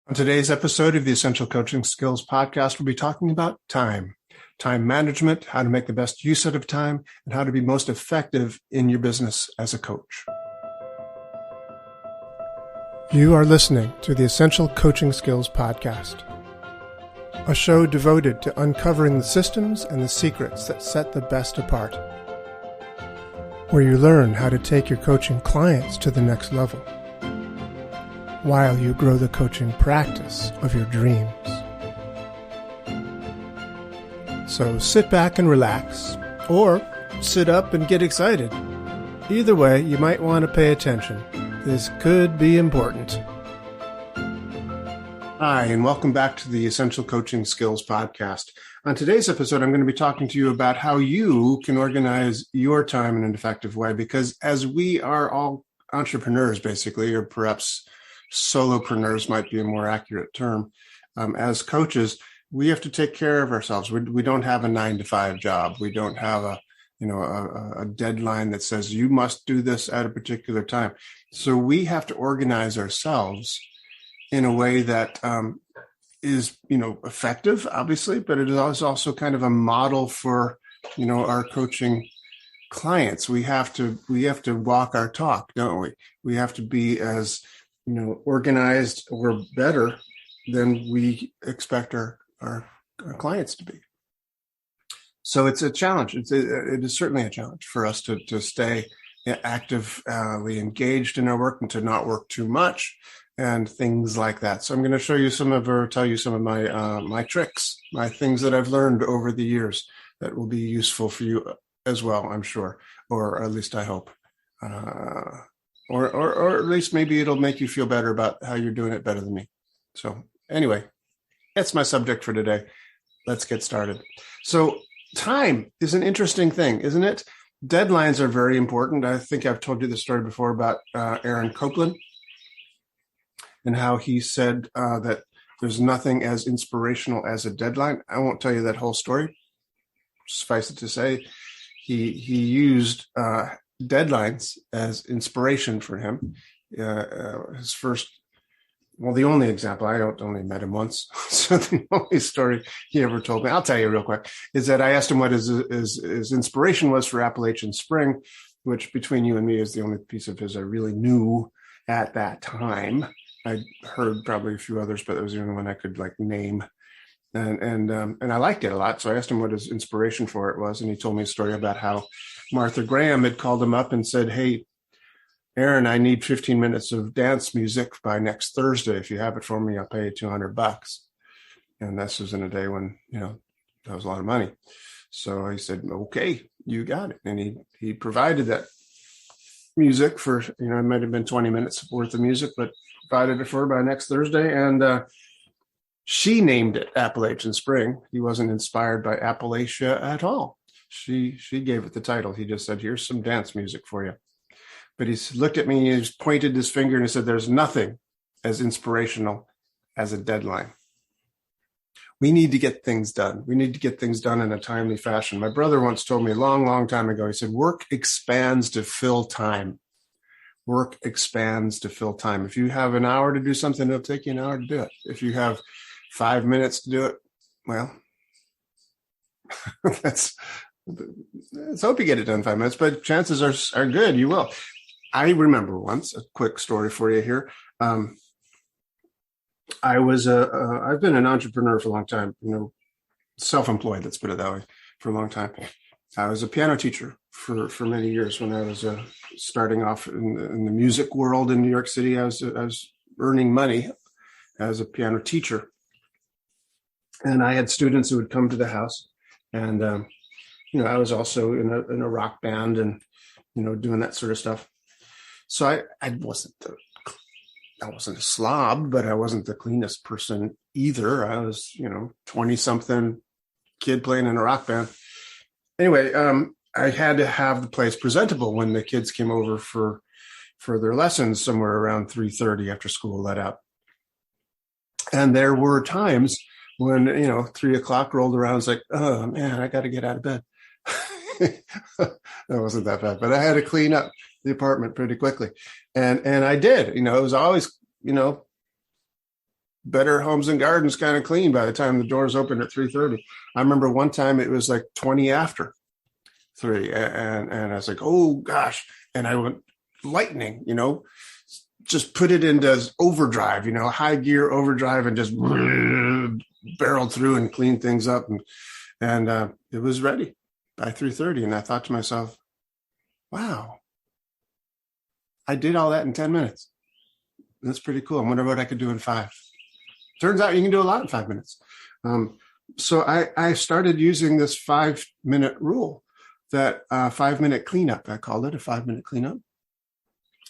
On today's episode of the Essential Coaching Skills Podcast, we'll be talking about time management, how to make the best use out of time, and how to be most effective in your business as a coach. You are listening to the Essential Coaching Skills Podcast, a show devoted to uncovering the systems and the secrets that set the best apart, where you learn how to take your coaching clients to the next level, while you grow the coaching practice of your dreams. So sit back and relax, or sit up and get excited. Either way, you might want to pay attention. This could be important. Hi, and welcome back to the Essential Coaching Skills Podcast. On today's episode, I'm going to be talking to you about how you can organize your time in an effective way, because as we are all entrepreneurs, basically, or perhaps solopreneurs might be a more accurate term. As coaches, we have to take care of ourselves. We don't have a 9-to-5 job. We don't have a deadline that says you must do this at a particular time. So we have to organize ourselves in a way that is, effective, obviously, but it is also kind of a model for, our coaching clients. We have to walk our talk, don't we? We have to be as organized or better than we expect our clients to be. So it's a challenge. It is certainly a challenge for us to stay actively engaged in our work and to not work too much and things like that. So I'm going to tell you some of my tricks, my things that I've learned over the years that will be useful for you as well, I'm sure, or at least I hope. Or at least maybe it'll make you feel better about how you're doing it better than me. So anyway, that's my subject for today. Let's get started. So time is an interesting thing, isn't it? Deadlines are very important. I think I've told you the story before about Aaron Copland and how he said that there's nothing as inspirational as a deadline. I won't tell you that whole story. Suffice it to say, he used deadlines as inspiration for him. His first, the only example, I only met him once, so the only story he ever told me, I'll tell you real quick, is that I asked him what his inspiration was for Appalachian Spring, which between you and me is the only piece of his I really knew at that time. I heard probably a few others, but it was the only one I could name. And I liked it a lot. So I asked him what his inspiration for it was. And he told me a story about how Martha Graham had called him up and said, "Hey, Aaron, I need 15 minutes of dance music by next Thursday. If you have it for me, I'll pay you $200. And this was in a day when, that was a lot of money. So I said, okay, you got it. And he provided that music for, it might have been 20 minutes worth of music, but provided it for her by next Thursday. And, she named it Appalachian Spring. He wasn't inspired by Appalachia at all. She gave it the title. He just said, here's some dance music for you. But he looked at me, he just pointed his finger and he said, there's nothing as inspirational as a deadline. We need to get things done. We need to get things done in a timely fashion. My brother once told me a long, long time ago, he said, work expands to fill time. Work expands to fill time. If you have an hour to do something, it'll take you an hour to do it. If you have 5 minutes to do it, well, let's hope you get it done in 5 minutes, but chances are good you will. I remember once, a quick story for you here. I've been an entrepreneur for a long time, self-employed, let's put it that way, for a long time. I was a piano teacher for many years when I was starting off in the music world in New York City. I was earning money as a piano teacher. And I had students who would come to the house, and I was also in a rock band and doing that sort of stuff. So I wasn't a slob, but I wasn't the cleanest person either. I was 20-something kid playing in a rock band. Anyway, I had to have the place presentable when the kids came over for their lessons somewhere around 3:30 after school let out. And there were times when, 3 o'clock rolled around, it's like, oh man, I got to get out of bed. That wasn't that bad, but I had to clean up the apartment pretty quickly. And I did, it was always, Better Homes and Gardens kind of clean by the time the doors opened at 3:30. I remember one time it was like 20 after 3, and I was like, oh gosh, and I went lightning, just put it into overdrive, high gear overdrive, and just barreled through and cleaned things up, and it was ready by 3:30. And I thought to myself, wow, I did all that in 10 minutes. That's pretty cool. I wonder what I could do in 5. Turns out you can do a lot in 5 minutes. So I started using this 5-minute rule, that 5-minute cleanup. I called it a 5-minute cleanup.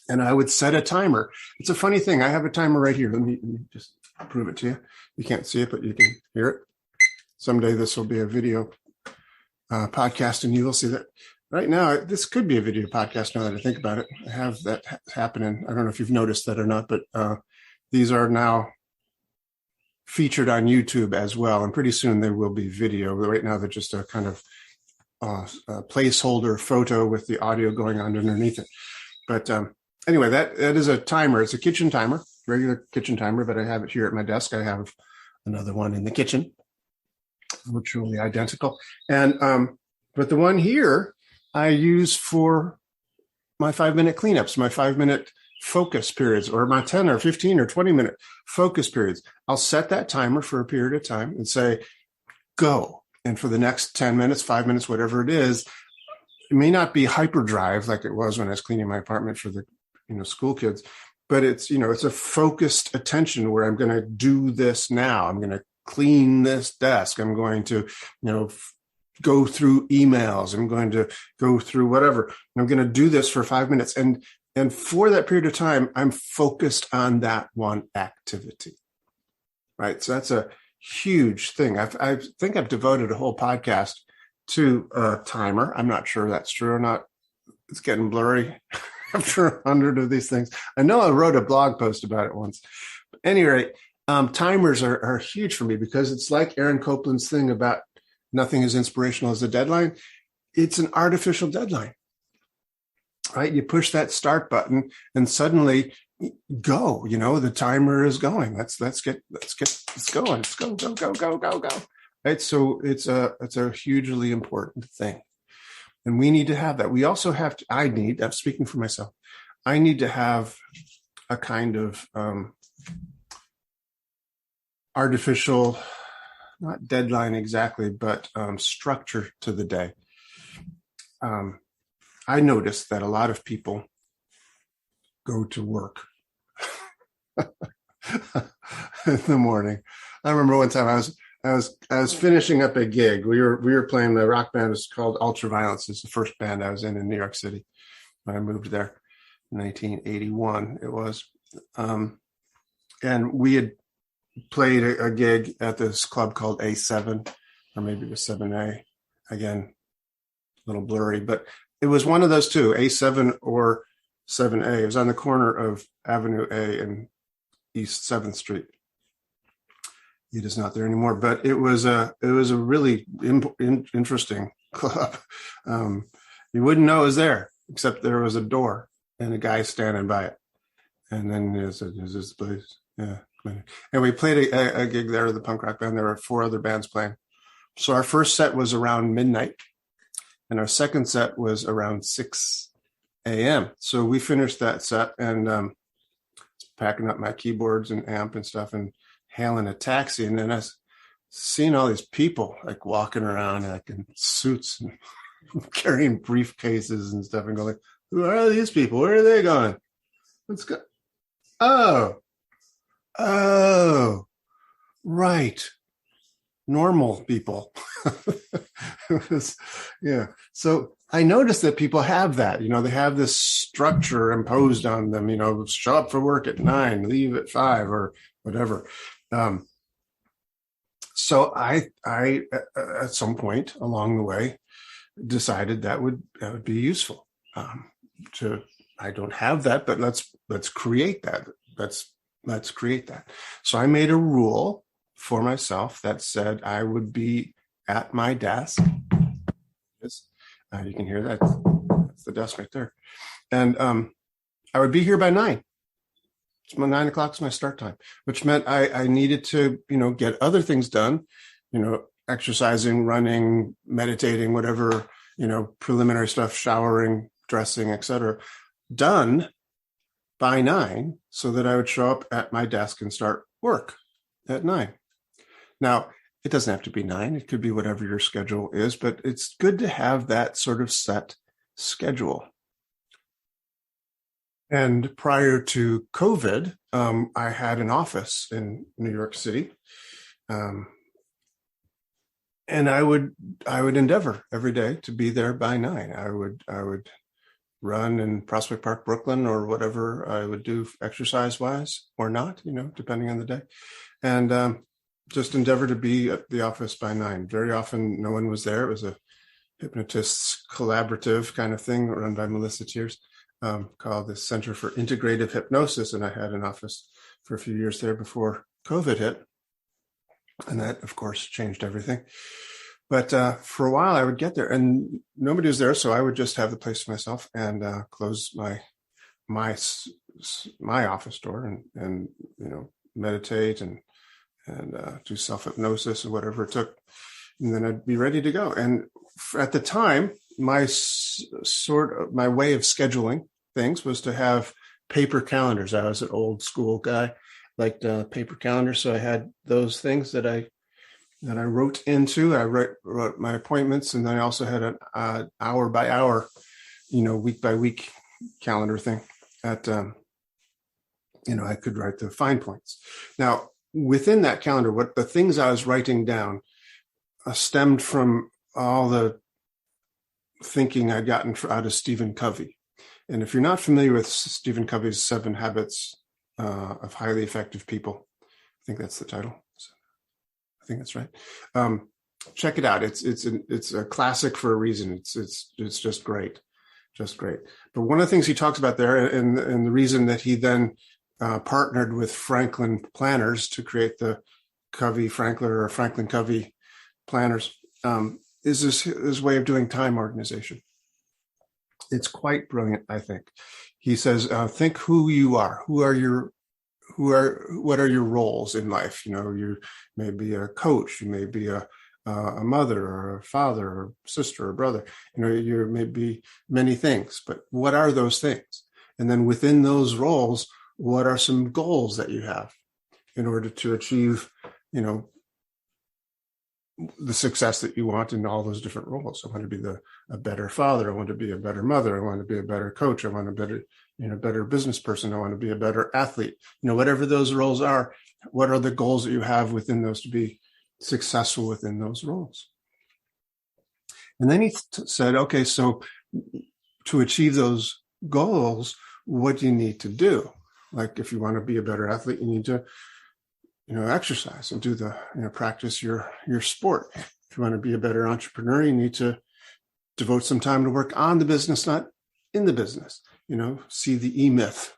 And I would set a timer. It's a funny thing. I have a timer right here. Let me just prove it to you. You can't see it, but you can hear it. Someday this will be a video podcast, and you will see that. Right now, this could be a video podcast now that I think about it. I have that happening. I don't know if you've noticed that or not, but these are now featured on YouTube as well. And pretty soon there will be video. But right now they're just a kind of a placeholder photo with the audio going on underneath it. But anyway, that is a timer. It's a kitchen timer, regular kitchen timer, but I have it here at my desk. I have another one in the kitchen, virtually identical. And but the one here I use for my 5-minute cleanups, my 5-minute focus periods, or my 10 or 15 or 20-minute focus periods. I'll set that timer for a period of time and say, go. And for the next 10 minutes, 5 minutes, whatever it is, it may not be hyperdrive like it was when I was cleaning my apartment for the school kids, but it's a focused attention where I'm going to do this now. I'm going to clean this desk. I'm going to go through emails. I'm going to go through whatever. I'm going to do this for 5 minutes. And for that period of time, I'm focused on that one activity, right? So that's a huge thing. I think I've devoted a whole podcast to a timer. I'm not sure that's true or not. It's getting blurry after 100 of these things. I know I wrote a blog post about it once. But at any rate, timers are huge for me, because it's like Aaron Copland's thing about nothing as inspirational as a deadline. It's an artificial deadline. Right? You push that start button and suddenly go, the timer is going. Let's going. Let's go. Right. So it's a hugely important thing. And we need to have that. We also have to, I'm speaking for myself. I need to have a kind of artificial, not deadline exactly, but structure to the day. I noticed that a lot of people go to work in the morning. I remember one time I was finishing up a gig. We were playing, the rock band was called Ultraviolence. It's the first band I was in New York City when I moved there in 1981. It was, and we had played a gig at this club called A7, or maybe it was 7A. Again, a little blurry, but it was one of those two, A7 or 7A. It was on the corner of Avenue A and East 7th Street. It is not there anymore, but it was a really interesting club. You wouldn't know it was there, except there was a door and a guy standing by it. And then there's this place. Yeah. And we played a gig there, the punk rock band. There were 4 other bands playing. So our first set was around midnight, and our second set was around 6 a.m. So we finished that set, and packing up my keyboards and amp and stuff, and hailing a taxi. And then I was seeing all these people like walking around like in suits and carrying briefcases and stuff, and going, who are these people? Where are they going? Let's go. Oh, right. Normal people. Yeah. So I noticed that people have that, they have this structure imposed on them, show up for work at 9, leave at 5 or whatever. So I at some point along the way decided that would be useful. I don't have that, but let's create that. Let's create that. So I made a rule for myself that said I would be at my desk. You can hear that. That's the desk right there. And I would be here by 9. It's my 9 o'clock is my start time, which meant I needed to, get other things done, exercising, running, meditating, whatever, preliminary stuff, showering, dressing, etc., done by 9 so that I would show up at my desk and start work at 9. Now, it doesn't have to be 9. It could be whatever your schedule is, but it's good to have that sort of set schedule. And prior to COVID, I had an office in New York City. And I would endeavor every day to be there by 9. I would run in Prospect Park, Brooklyn, or whatever I would do exercise wise or not, depending on the day. And just endeavor to be at the office by 9. Very often no one was there. It was a hypnotist's collaborative kind of thing run by Melissa Tiers, called the Center for Integrative Hypnosis. And I had an office for a few years there before COVID hit. And that, of course, changed everything. But for a while, I would get there and nobody was there. So I would just have the place to myself and close my office door and meditate and do self-hypnosis or whatever it took. And then I'd be ready to go. And at the time, my way of scheduling things was to have paper calendars. I was an old school guy, liked paper calendars. So I had those things that I wrote into. I wrote my appointments, and then I also had an hour by hour, week by week calendar thing. I could write the fine points. Now, within that calendar, what the things I was writing down stemmed from all the thinking I'd gotten out of Stephen Covey. And if you're not familiar with Stephen Covey's 7 Habits of Highly Effective People, I think that's the title. I think that's right. Check it out. It's a classic for a reason. It's just great, just great. But one of the things he talks about there, and the reason that he then partnered with Franklin Planners to create the Franklin Covey planners, is his way of doing time organization. It's quite brilliant, I think. He says, think who you are. What are your roles in life? You may be a coach, you may be a mother or a father or sister or brother. You may be many things, but what are those things? And then within those roles, what are some goals that you have in order to achieve, the success that you want in all those different roles? I want to be a better father. I want to be a better mother. I want to be a better coach. I want to be better business person. I want to be a better athlete. Whatever those roles are, what are the goals that you have within those to be successful within those roles? And then he said, okay, so to achieve those goals, what do you need to do? Like if you want to be a better athlete, you need to exercise and do practice your sport. If you want to be a better entrepreneur, you need to devote some time to work on the business, not in the business. See the E-Myth.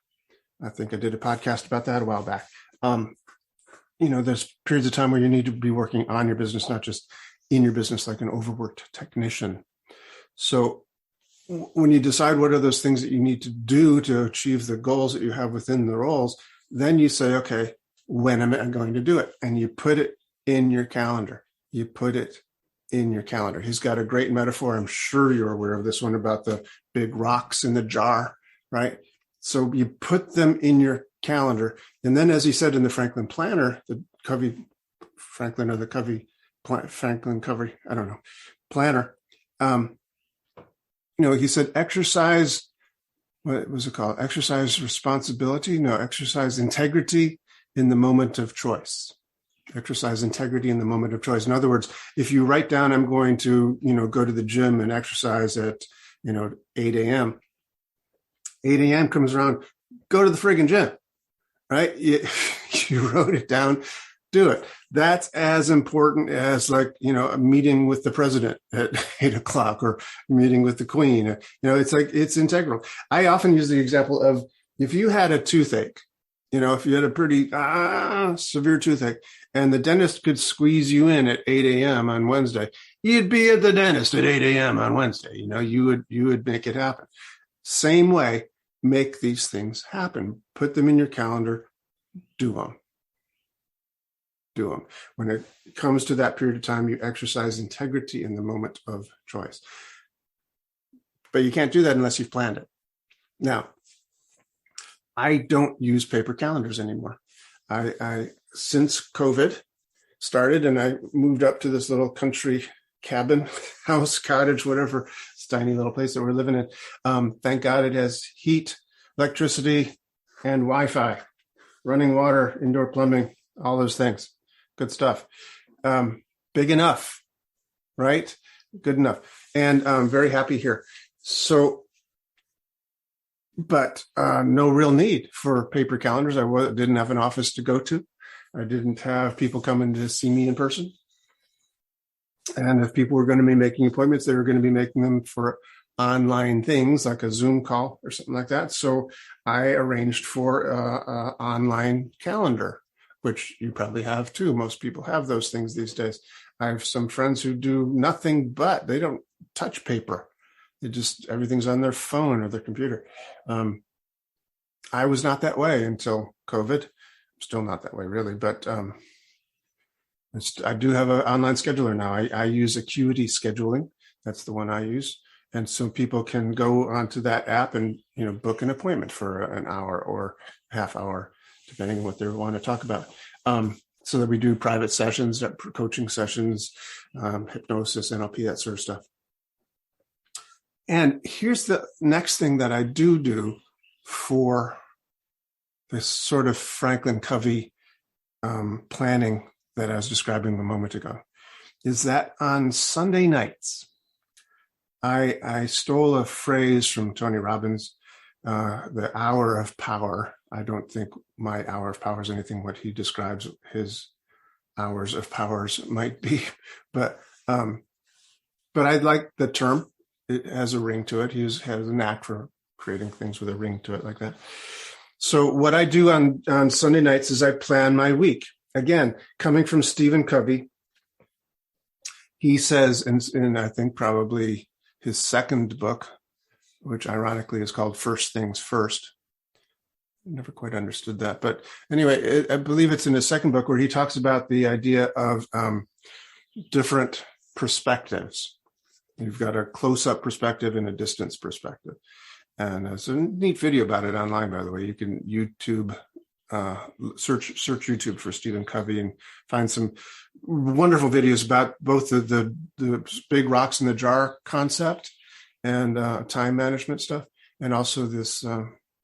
I think I did a podcast about that a while back. There's periods of time where you need to be working on your business, not just in your business like an overworked technician. So when you decide what are those things that you need to do to achieve the goals that you have within the roles, then you say, okay, when am I going to do it? And you put it in your calendar. He's got a great metaphor. I'm sure you're aware of this one about the big rocks in the jar, right? So you put them in your calendar. And then, as he said in the Franklin Planner, the Covey Franklin or the Covey Franklin Covey, I don't know, planner, he said, exercise, what was it called? Exercise responsibility? No, exercise integrity in the moment of choice. Exercise integrity in the moment of choice. In other words, if you write down, I'm going to, go to the gym and exercise at, 8 a.m. 8 a.m. comes around, go to the friggin' gym, right? You wrote it down, do it. That's as important as a meeting with the president at 8 o'clock or meeting with the queen. It's integral. I often use the example of if you had a toothache, if you had a pretty severe toothache and the dentist could squeeze you in at 8 a.m. on Wednesday, you'd be at the dentist at 8 a.m. on Wednesday. You would make it happen. Same way, make these things happen. Put them in your calendar, do them. Do them. When it comes to that period of time, you exercise integrity in the moment of choice. But you can't do that unless you've planned it. Now, I don't use paper calendars anymore. I since COVID started and I moved up to this little country cabin, house, cottage, whatever, this tiny little place that we're living in. Thank God it has heat, electricity, and Wi-Fi, running water, indoor plumbing, all those things. Good stuff. Big enough, right? Good enough. And I'm very happy here. So, but no real need for paper calendars. I didn't have an office to go to. I didn't have people coming to see me in person. And if people were going to be making appointments, they were going to be making them for online things like a Zoom call or something like that. So I arranged for an online calendar, which you probably have too. Most people have those things these days. I have some friends who do nothing but they don't touch paper. They just, everything's on their phone or their computer. I was not that way until COVID. I'm still not that way really, but I do have an online scheduler now. I use Acuity Scheduling. That's the one I use. And so people can go onto that app and, book an appointment for an hour or half hour, depending on what they want to talk about. So that we do private sessions, coaching sessions, hypnosis, NLP, that sort of stuff. And here's the next thing that I do for this sort of Franklin Covey planning that I was describing a moment ago, is that on Sunday nights, I stole a phrase from Tony Robbins, the hour of power. I don't think my hour of power is anything what he describes his hours of powers might be, but I like the term. It has a ring to it. He has a knack for creating things with a ring to it like that. So what I do on Sunday nights is I plan my week. Again, coming from Stephen Covey, he says, in I think probably his second book, which ironically is called First Things First. I never quite understood that. But anyway, I believe it's in his second book where he talks about the idea of different perspectives. You've got a close-up perspective and a distance perspective. And there's a neat video about it online, by the way. You can YouTube, search YouTube for Stephen Covey and find some wonderful videos about both the big rocks in the jar concept and time management stuff, and also this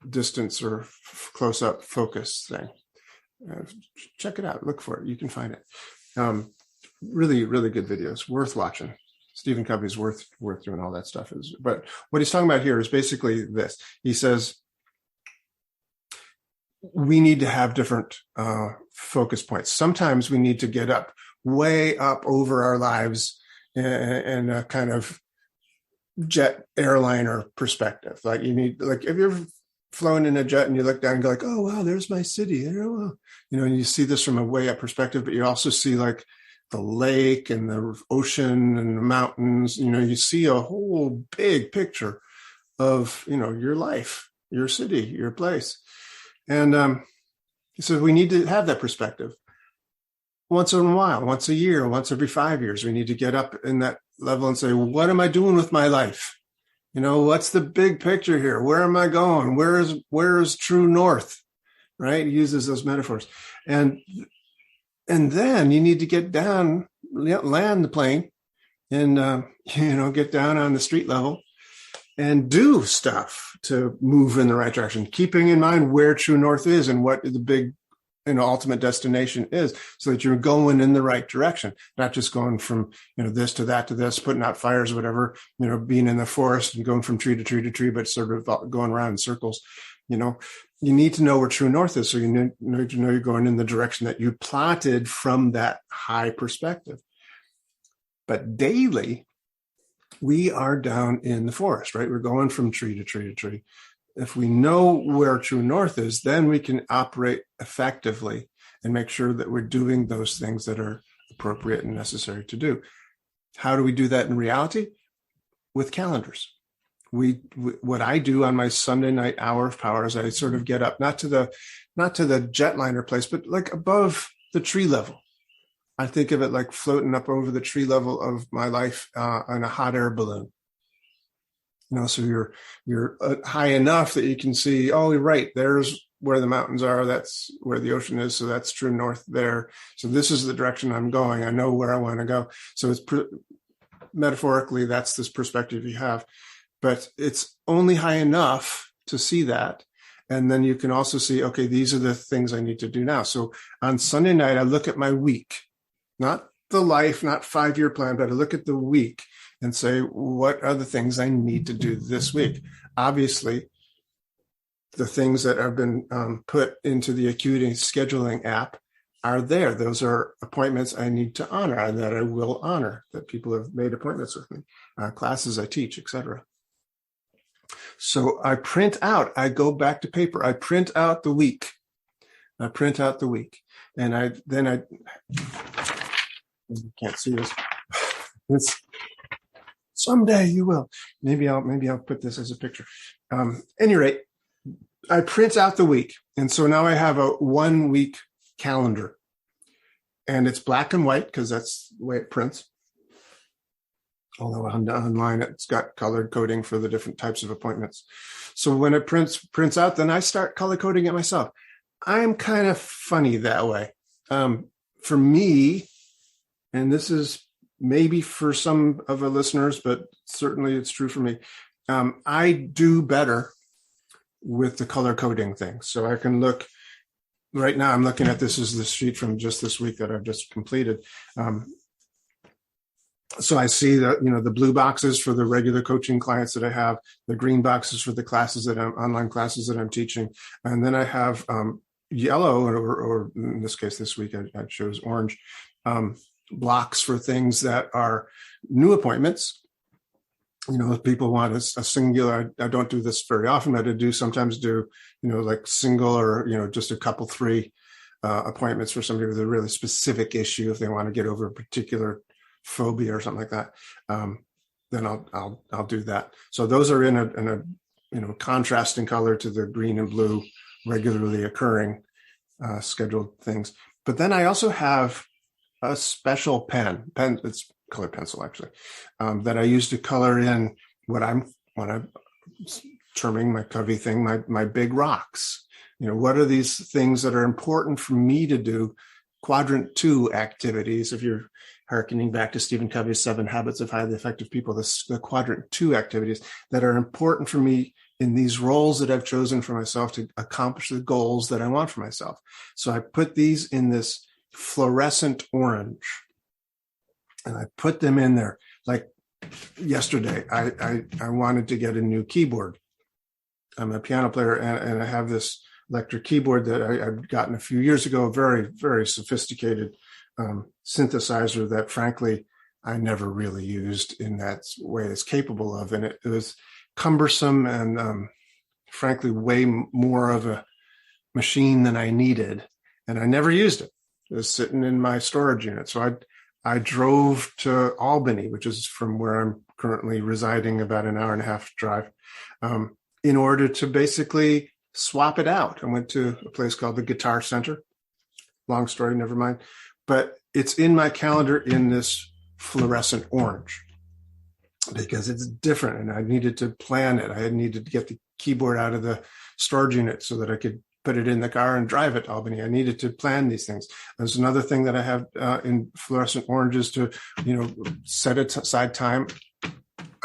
distance or close-up focus thing. Check it out. Look for it. You can find it. Really, really good videos. Worth watching. Stephen Covey's worth doing all that stuff. But what he's talking about here is basically this. He says, we need to have different focus points. Sometimes we need to get up way up over our lives in a kind of jet airliner perspective. Like have you ever flown in a jet and you look down and go like, oh, wow, there's my city. And you see this from a way up perspective, but you also see like the lake and the ocean and the mountains. You see a whole big picture of, your life, your city, your place. And he said, we need to have that perspective. Once in a while, once a year, once every 5 years, we need to get up in that level and say, well, what am I doing with my life? What's the big picture here? Where am I going? Where is true north? Right? He uses those metaphors. And then you need to get down, land the plane and, get down on the street level and do stuff to move in the right direction, keeping in mind where true north is and what the big, ultimate destination is, so that you're going in the right direction, not just going from, this to that to this, putting out fires, whatever, being in the forest and going from tree to tree to tree, but sort of going around in circles. You need to know where true north is. So you need to know you're going in the direction that you plotted from that high perspective. But daily, we are down in the forest, right? We're going from tree to tree to tree. If we know where true north is, then we can operate effectively and make sure that we're doing those things that are appropriate and necessary to do. How do we do that in reality? With calendars. what I do on my Sunday night hour of power is I sort of get up, not to the jetliner place, but like above the tree level. I think of it like floating up over the tree level of my life on a hot air balloon. So you're high enough that you can see, oh, right, there's where the mountains are. That's where the ocean is. So that's true north there. So this is the direction I'm going. I know where I want to go. So it's metaphorically, that's this perspective you have, but it's only high enough to see that. And then you can also see, okay, these are the things I need to do now. So on Sunday night, I look at my week, not the life, not 5-year plan, but I look at the week and say, what are the things I need to do this week? Obviously, the things that have been put into the Acuity scheduling app are there. Those are appointments I need to honor and that I will honor, that people have made appointments with me, classes I teach, etc. So I go back to paper. I print out the week. And you can't see this. Someday you will. Maybe I'll put this as a picture. Any rate, I print out the week. And so now I have a 1-week calendar. And it's black and white because that's the way it prints. Although online it's got colored coding for the different types of appointments. So when it prints out, then I start color coding it myself. I'm kind of funny that way. For me, and this is maybe for some of the listeners, but certainly it's true for me, I do better with the color coding thing. So I can look, right now I'm looking at this as the sheet from just this week that I've just completed. So I see the blue boxes for the regular coaching clients that I have, the green boxes for the online classes that I'm teaching. And then I have yellow, or in this case, this week I chose orange, blocks for things that are new appointments. If people want a singular, I don't do this very often, but I do sometimes do, like single or, just a couple, 3 appointments for somebody with a really specific issue. If they want to get over a particular phobia or something like that, then I'll do that. So those are in a contrasting color to the green and blue regularly occurring scheduled things. But then I also have a special pen, it's colored pencil actually, that I use to color in what I'm terming my Covey thing, my big rocks. What are these things that are important for me to do? Quadrant 2 activities. If you're hearkening back to Stephen Covey's 7 Habits of Highly Effective People, the Quadrant 2 activities that are important for me in these roles that I've chosen for myself to accomplish the goals that I want for myself. So I put these in this fluorescent orange, and I put them in there. Like yesterday, I wanted to get a new keyboard. I'm a piano player, and I have this electric keyboard that I'd gotten a few years ago, a very, very sophisticated synthesizer that, frankly, I never really used in that way it's capable of. And it was cumbersome and, frankly, way more of a machine than I needed. And I never used it. It was sitting in my storage unit. So I drove to Albany, which is from where I'm currently residing, about an hour and a half drive, in order to basically swap it out. I went to a place called the Guitar Center. Long story, never mind. But it's in my calendar in this fluorescent orange because it's different, and I needed to plan it. I had needed to get the keyboard out of the storage unit so that I could put it in the car and drive it to Albany. I needed to plan these things. There's another thing that I have in fluorescent oranges to, set aside time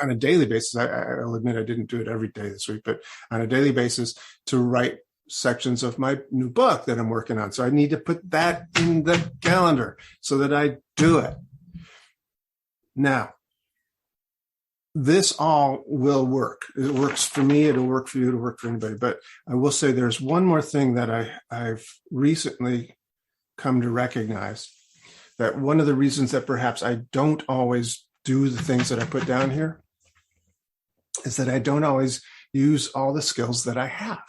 on a daily basis. I'll admit I didn't do it every day this week, but on a daily basis to write sections of my new book that I'm working on. So I need to put that in the calendar so that I do it. Now, this all will work. It works for me. It'll work for you. It'll work for anybody. But I will say there's one more thing that I've recently come to recognize, that one of the reasons that perhaps I don't always do the things that I put down here is that I don't always use all the skills that I have.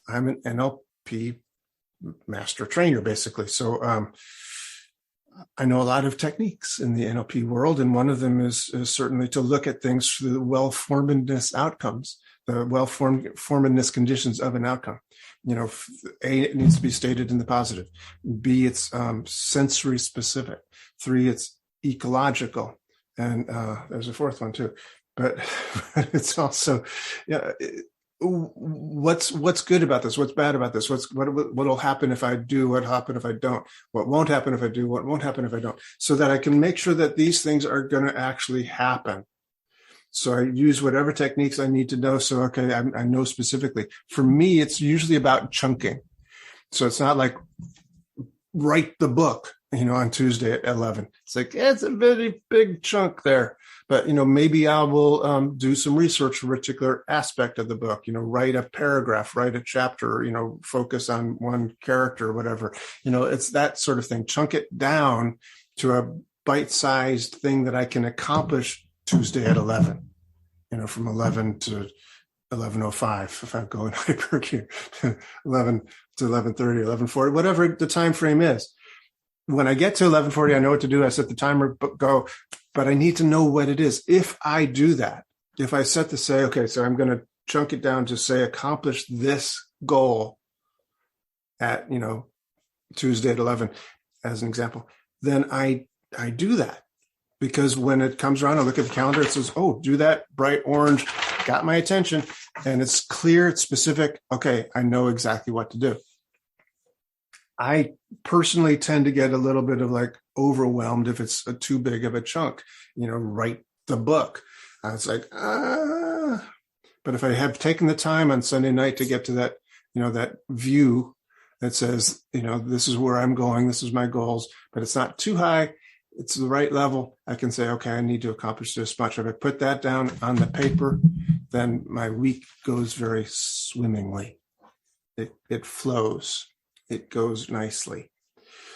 I'm an NLP master trainer, basically. So I know a lot of techniques in the NLP world, and one of them is certainly to look at things through the well-formedness outcomes, the well-formedness conditions of an outcome. A, it needs to be stated in the positive. B, it's sensory specific. 3, it's ecological. And there's a fourth one too. But it's also, what's good about this? What's bad about this? What'll happen if I do? What'll happen if I don't? What won't happen if I do? What won't happen if I don't? So that I can make sure that these things are going to actually happen. So I use whatever techniques I need to know. So, okay, I know specifically. For me, it's usually about chunking. So it's not like write the book, on Tuesday at 11. It's like, it's a very big chunk there. But, maybe I will do some research for a particular aspect of the book, write a paragraph, write a chapter, focus on one character or whatever. It's that sort of thing. Chunk it down to a bite-sized thing that I can accomplish Tuesday at 11, from 11 to 11:05, if I'm going hyper here, 11 to 11:30, 11:40, whatever the time frame is. When I get to 11:40, I know what to do. I set the timer, go, but I need to know what it is. If I do that, if I set to say, okay, so I'm going to chunk it down to say, accomplish this goal at, Tuesday at 11, as an example, then I do that. Because when it comes around, I look at the calendar, it says, oh, do that, bright orange, got my attention. And it's clear, it's specific. Okay, I know exactly what to do. I personally tend to get a little bit of overwhelmed if it's too big of a chunk, write the book. I was like, But if I have taken the time on Sunday night to get to that, that view that says, this is where I'm going, this is my goals, but it's not too high, it's the right level, I can say, okay, I need to accomplish this much. If I put that down on the paper, then my week goes very swimmingly. It flows. It goes nicely.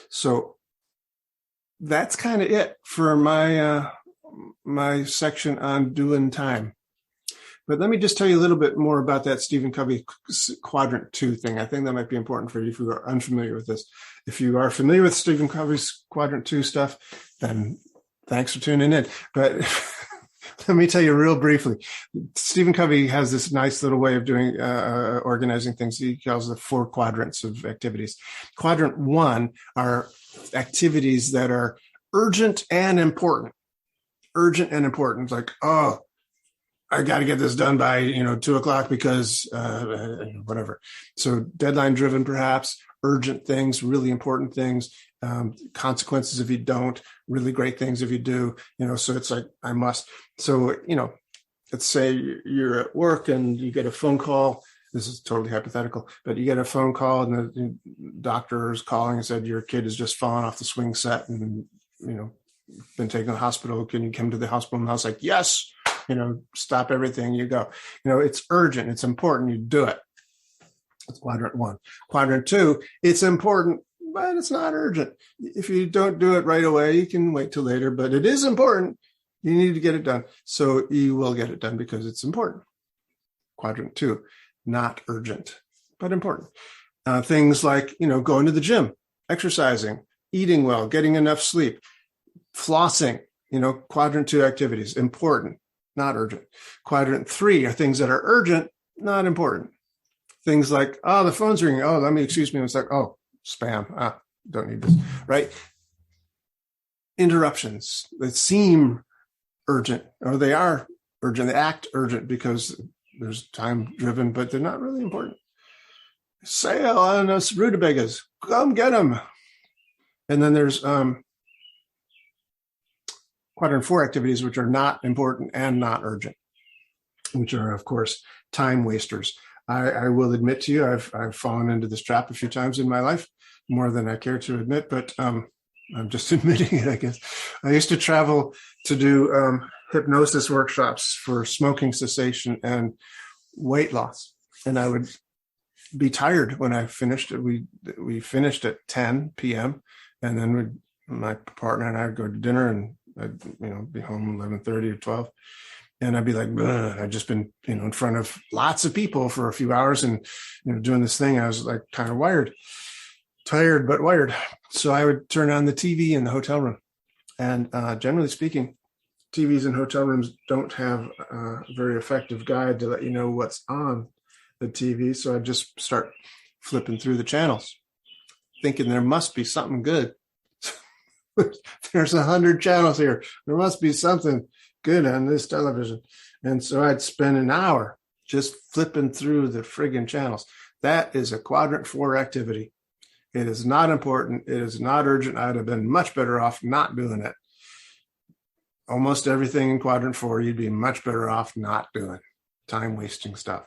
So that's kind of it for my my section on doing time. But let me just tell you a little bit more about that Stephen Covey Quadrant 2 thing. I think that might be important for you if you are unfamiliar with this. If you are familiar with Stephen Covey's Quadrant 2 stuff, then thanks for tuning in. But let me tell you real briefly. Stephen Covey has this nice little way of doing organizing things. He calls the 4 quadrants of activities. Quadrant 1 are activities that are urgent and important. Urgent and important. It's like, oh, I got to get this done by, 2:00 because whatever. So deadline driven, perhaps, urgent things, really important things, consequences if you don't, really great things if you do, so it's like, I must. So, let's say you're at work and you get a phone call. This is totally hypothetical, but you get a phone call and the doctor is calling and said, your kid has just fallen off the swing set and, been taken to the hospital. Can you come to the hospital? And I was like, yes. Stop everything, you go. It's urgent, it's important, you do it. That's quadrant 1. Quadrant 2, it's important, but it's not urgent. If you don't do it right away, you can wait till later, but it is important. You need to get it done. So you will get it done because it's important. Quadrant 2, not urgent, but important. Things like, going to the gym, exercising, eating well, getting enough sleep, flossing, quadrant 2 activities, important. Not urgent. Quadrant 3 are things that are urgent, not important. Things like, oh, the phone's ringing. Oh, let me excuse me. It's like, oh, spam. Don't need this, right? Interruptions that seem urgent, or they are urgent. They act urgent because there's time driven, but they're not really important. Sale on those rutabagas. Come get them. And then there's Quadrant 4 activities, which are not important and not urgent, which are, of course, time wasters. I will admit to you, I've fallen into this trap a few times in my life, more than I care to admit, but I'm just admitting it, I guess. I used to travel to do hypnosis workshops for smoking cessation and weight loss, and I would be tired when I finished it. We finished at 10 p.m., and then my partner and I would go to dinner, and I'd be home 11:30 or 12, and I'd be like, I'd just been in front of lots of people for a few hours and doing this thing. I was like kind of wired. tired but wired. So I would turn on the TV in the hotel room. And generally speaking, TVs in hotel rooms don't have a very effective guide to let you know what's on the TV. So I just start flipping through the channels, thinking there must be something good. There's 100 channels here. There must be something good on this television. And so I'd spend an hour just flipping through the friggin' channels. That is a Quadrant 4 activity. It is not important. It is not urgent. I'd have been much better off not doing it. Almost everything in Quadrant 4, you'd be much better off not doing. Time-wasting stuff.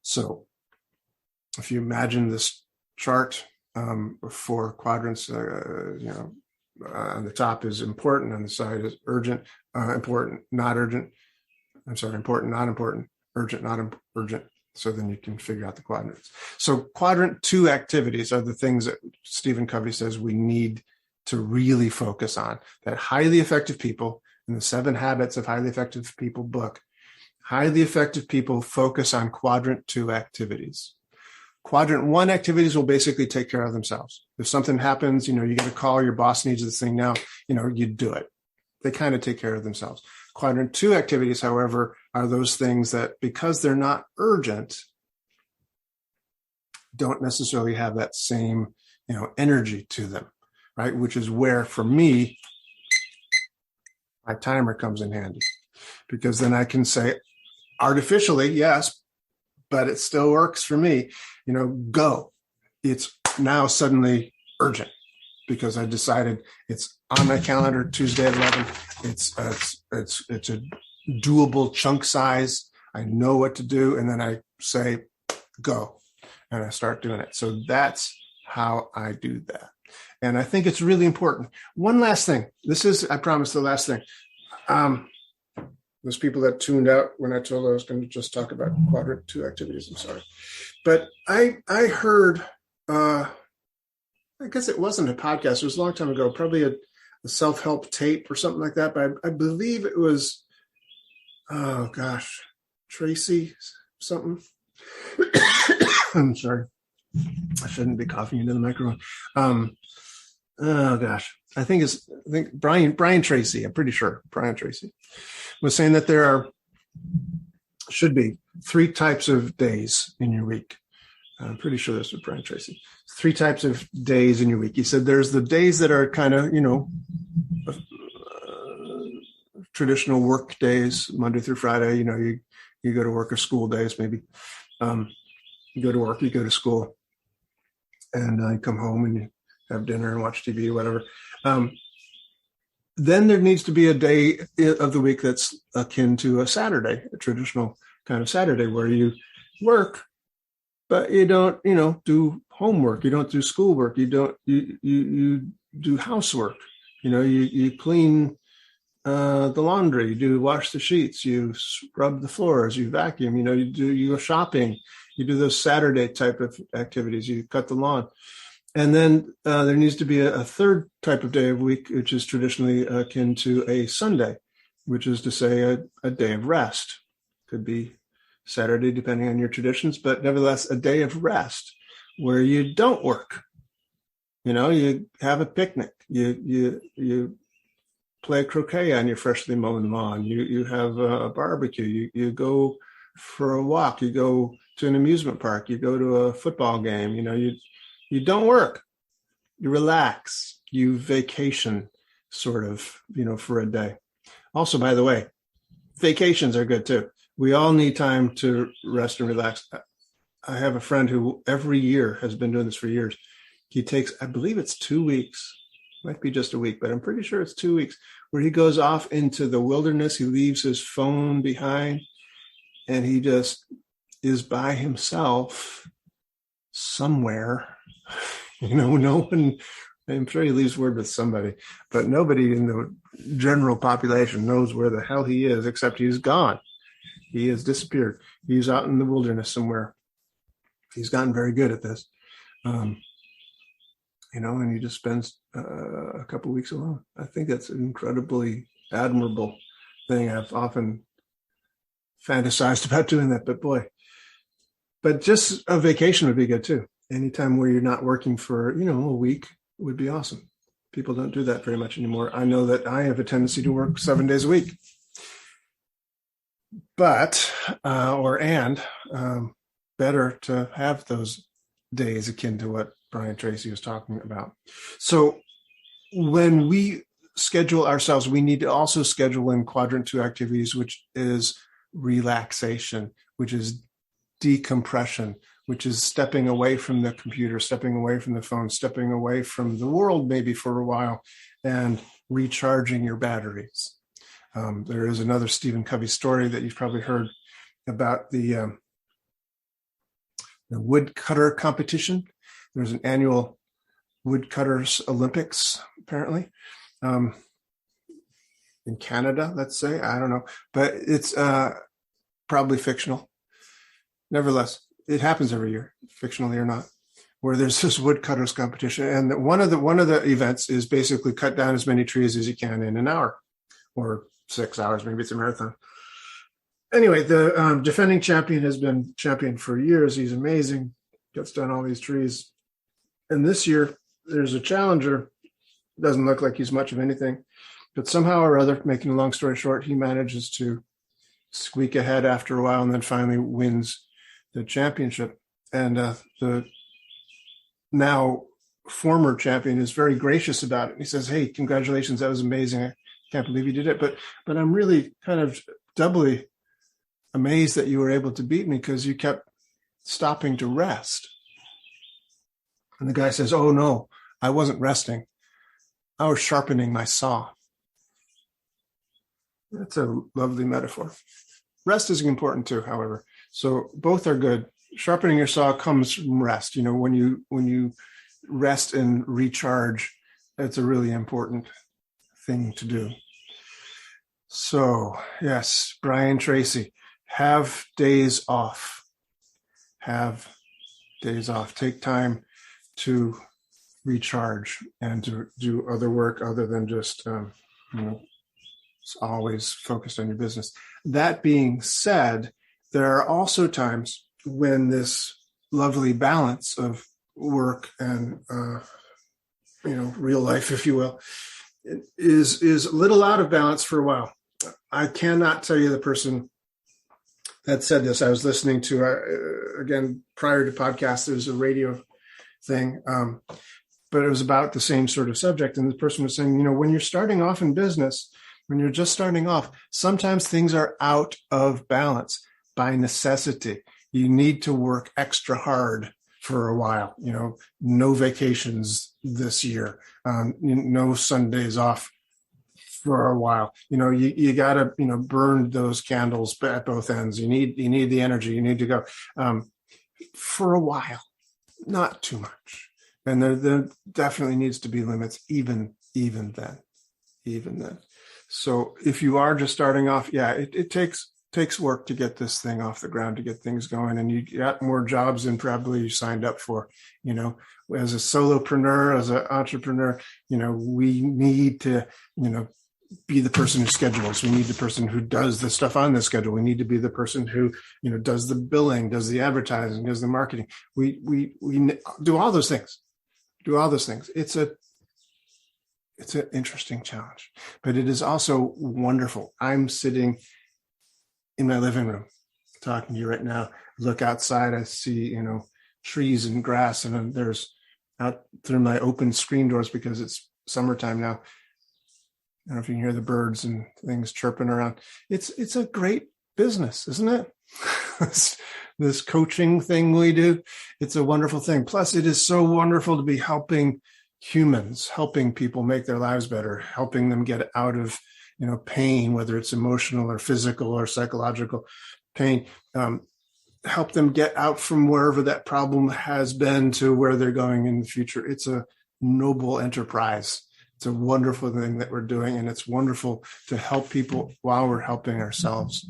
So if you imagine this chart for quadrants, on the top is important, on the side is urgent, important, not urgent. I'm sorry, important, not important, urgent, not urgent. So then you can figure out the quadrants. So Quadrant 2 activities are the things that Stephen Covey says we need to really focus on. That highly effective people, in the 7 Habits of Highly Effective People book, highly effective people focus on Quadrant 2 activities. Quadrant 1 activities will basically take care of themselves. If something happens, you get a call, your boss needs this thing now, you do it. They kind of take care of themselves. Quadrant 2 activities, however, are those things that, because they're not urgent, don't necessarily have that same, energy to them, right? Which is where, for me, my timer comes in handy, because then I can say artificially, yes, but it still works for me. Go. It's now suddenly urgent because I decided it's on my calendar Tuesday at 11. It's a doable chunk size. I know what to do, and then I say go, and I start doing it. So that's how I do that, and I think it's really important. One last thing. This is, I promise, the last thing. Those people that tuned out when I told I was going to just talk about Quadrant 2 activities, I'm sorry. But I heard, I guess it wasn't a podcast. It was a long time ago, probably a self-help tape or something like that. But I believe it was, Tracy something. I'm sorry. I shouldn't be coughing into the microphone. I think Brian Tracy. I'm pretty sure Brian Tracy was saying that there should be 3 types of days in your week. I'm pretty sure this was Brian Tracy. 3 types of days in your week. He said there's the days that are kind of, traditional work days, Monday through Friday. You go to work, or school days maybe. You go to work, you go to school, and you come home and you have dinner and watch TV or whatever. Then there needs to be a day of the week that's akin to a Saturday, a traditional kind of Saturday, where you work, but you don't, do homework. You don't do schoolwork. You do housework. You clean the laundry. You wash the sheets. You scrub the floors. You vacuum. You go shopping. You do those Saturday type of activities. You cut the lawn. And then there needs to be a third type of day of week, which is traditionally akin to a Sunday, which is to say a day of rest. Could be Saturday, depending on your traditions, but nevertheless, a day of rest where you don't work. You have a picnic. You play croquet on your freshly mown lawn. You have a barbecue. You go for a walk. You go to an amusement park. You go to a football game. You don't work, you relax, you vacation sort of, for a day. Also, by the way, vacations are good too. We all need time to rest and relax. I have a friend who every year has been doing this for years. He takes, I believe it's 2 weeks, might be just a week, but I'm pretty sure it's 2 weeks, where he goes off into the wilderness. He leaves his phone behind and he just is by himself somewhere. No one, I'm sure he leaves word with somebody, but nobody in the general population knows where the hell he is, except he's gone. He has disappeared. He's out in the wilderness somewhere. He's gotten very good at this. And he just spends a couple of weeks alone. I think that's an incredibly admirable thing. I've often fantasized about doing that, but just a vacation would be good too. anytime where you're not working for, a week would be awesome. People don't do that very much anymore. I know that I have a tendency to work 7 days a week. But, better to have those days akin to what Brian Tracy was talking about. So when we schedule ourselves, we need to also schedule in Quadrant 2 activities, which is relaxation, which is decompression, which is stepping away from the computer, stepping away from the phone, stepping away from the world maybe for a while, and recharging your batteries. There is another Stephen Covey story that you've probably heard about the woodcutter competition. There's an annual woodcutters Olympics, apparently, in Canada, let's say. I don't know, but it's probably fictional. Nevertheless, it happens every year, fictionally or not, where there's this woodcutters competition, and one of the events is basically cut down as many trees as you can in an hour, or 6 hours. Maybe it's a marathon. Anyway, the defending champion has been champion for years. He's amazing, gets down all these trees. And this year, there's a challenger. Doesn't look like he's much of anything, but somehow or other, making a long story short, he manages to squeak ahead after a while and then finally wins the championship. And the now former champion is very gracious about it. He says, "Hey, congratulations, that was amazing. I can't believe you did it. But I'm really kind of doubly amazed that you were able to beat me because you kept stopping to rest." And the guy says, "Oh, no, I wasn't resting. I was sharpening my saw." That's a lovely metaphor. Rest is important too, however. So both are good. Sharpening your saw comes from rest. When you rest and recharge, that's a really important thing to do. So, yes, Brian Tracy, have days off. Have days off. Take time to recharge and to do other work other than just, always focused on your business. That being said, there are also times when this lovely balance of work and, real life, if you will, is a little out of balance for a while. I cannot tell you the person that said this. I was listening to, again, prior to podcast, there was a radio thing, but it was about the same sort of subject. And the person was saying, when you're starting off in business, when you're just starting off, sometimes things are out of balance by necessity. You need to work extra hard for a while, no vacations this year, no Sundays off for a while. You got to, burn those candles at both ends. You need the energy. You need to go for a while, not too much. And there definitely needs to be limits, even then. So if you are just starting off, it takes work to get this thing off the ground, to get things going, and you got more jobs than probably you signed up for. As a solopreneur, as an entrepreneur, we need to, be the person who schedules. We need the person who does the stuff on the schedule. We need to be the person who, does the billing, does the advertising, does the marketing. We do all those things. It's an interesting challenge, but it is also wonderful. I'm sitting in my living room talking to you right now. Look outside, I see, trees and grass, and there's out through my open screen doors because it's summertime now. I don't know if you can hear the birds and things chirping around. It's a great business, isn't it? This coaching thing we do, it's a wonderful thing. Plus, it is so wonderful to be helping humans, helping people make their lives better, helping them get out of, pain, whether it's emotional or physical or psychological pain, help them get out from wherever that problem has been to where they're going in the future. It's a noble enterprise. It's a wonderful thing that we're doing, and it's wonderful to help people while we're helping ourselves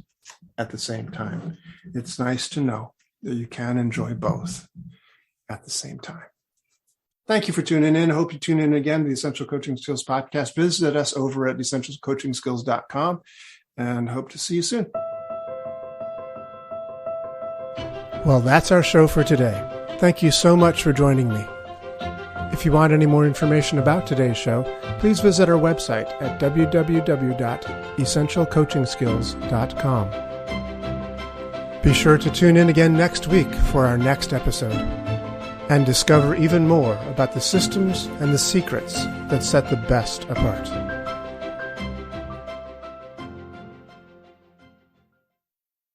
at the same time. It's nice to know that you can enjoy both at the same time. Thank you for tuning in. I hope you tune in again to the Essential Coaching Skills Podcast. Visit us over at essentialcoachingskills.com and hope to see you soon. Well, that's our show for today. Thank you so much for joining me. If you want any more information about today's show, please visit our website at www.essentialcoachingskills.com. Be sure to tune in again next week for our next episode and discover even more about the systems and the secrets that set the best apart.